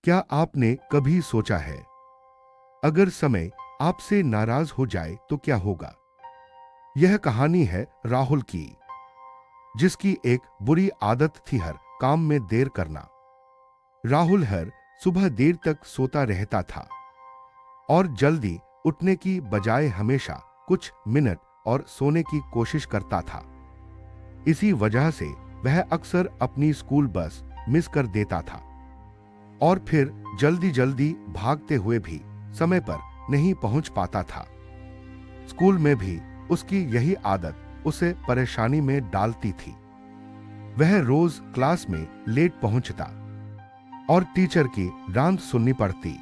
क्या आपने कभी सोचा है, अगर समय आपसे नाराज हो जाए तो क्या होगा? यह कहानी है राहुल की, जिसकी एक बुरी आदत थी हर काम में देर करना। राहुल हर सुबह देर तक सोता रहता था और जल्दी उठने की बजाय हमेशा कुछ मिनट और सोने की कोशिश करता था। इसी वजह से वह अक्सर अपनी स्कूल बस मिस कर देता था और फिर जल्दी जल्दी भागते हुए भी समय पर नहीं पहुंच पाता था। स्कूल में भी उसकी यही आदत उसे परेशानी में डालती थी। वह रोज क्लास में लेट पहुंचता और टीचर की डांट सुननी पड़ती।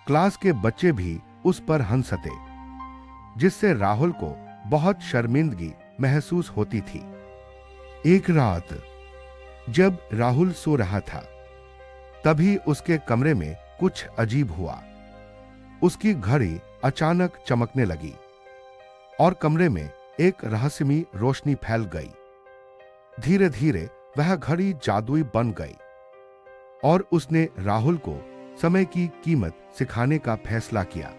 क्लास के बच्चे भी उस पर हंसते, जिससे राहुल को बहुत शर्मिंदगी महसूस होती थी। एक रात जब राहुल सो रहा था, तभी उसके कमरे में कुछ अजीब हुआ। उसकी घड़ी अचानक चमकने लगी और कमरे में एक रहस्यमयी रोशनी फैल गई। धीरे धीरे वह घड़ी जादुई बन गई और उसने राहुल को समय की कीमत सिखाने का फैसला किया।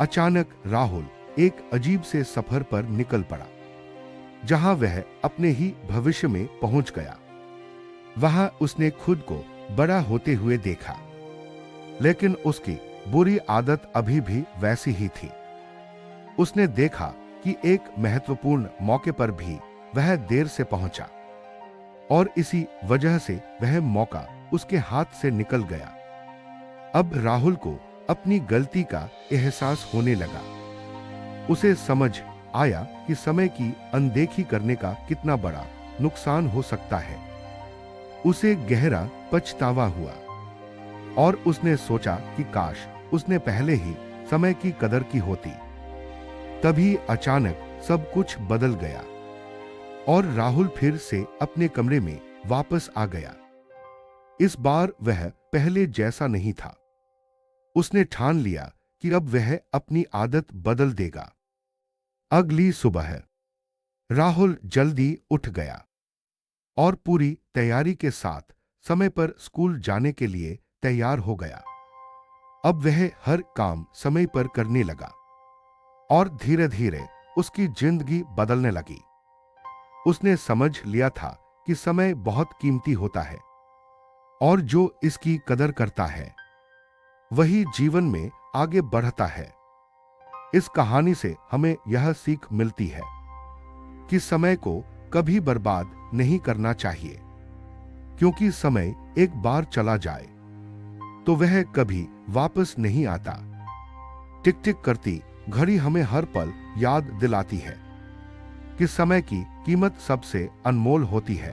अचानक राहुल एक अजीब से सफर पर निकल पड़ा, जहां वह अपने ही भविष्य में पहुंच गया। वहां उसने खुद को बड़ा होते हुए देखा, लेकिन उसकी बुरी आदत अभी भी वैसी ही थी। उसने देखा कि एक महत्वपूर्ण मौके पर भी वह देर से पहुंचा और इसी वजह से वह मौका उसके हाथ से निकल गया। अब राहुल को अपनी गलती का एहसास होने लगा। उसे समझ आया कि समय की अनदेखी करने का कितना बड़ा नुकसान हो सकता है। उसे गहरा पछतावा हुआ और उसने सोचा कि काश उसने पहले ही समय की कदर की होती। तभी अचानक सब कुछ बदल गया और राहुल फिर से अपने कमरे में वापस आ गया। इस बार वह पहले जैसा नहीं था। उसने ठान लिया कि अब वह अपनी आदत बदल देगा। अगली सुबह राहुल जल्दी उठ गया और पूरी तैयारी के साथ समय पर स्कूल जाने के लिए तैयार हो गया। अब वह हर काम समय पर करने लगा और धीरे धीरे उसकी जिंदगी बदलने लगी। उसने समझ लिया था कि समय बहुत कीमती होता है और जो इसकी कदर करता है वही जीवन में आगे बढ़ता है। इस कहानी से हमें यह सीख मिलती है कि समय को कभी बर्बाद नहीं करना चाहिए, क्योंकि समय एक बार चला जाए तो वह कभी वापस नहीं आता। टिक टिक करती घड़ी हमें हर पल याद दिलाती है कि समय की कीमत सबसे अनमोल होती है।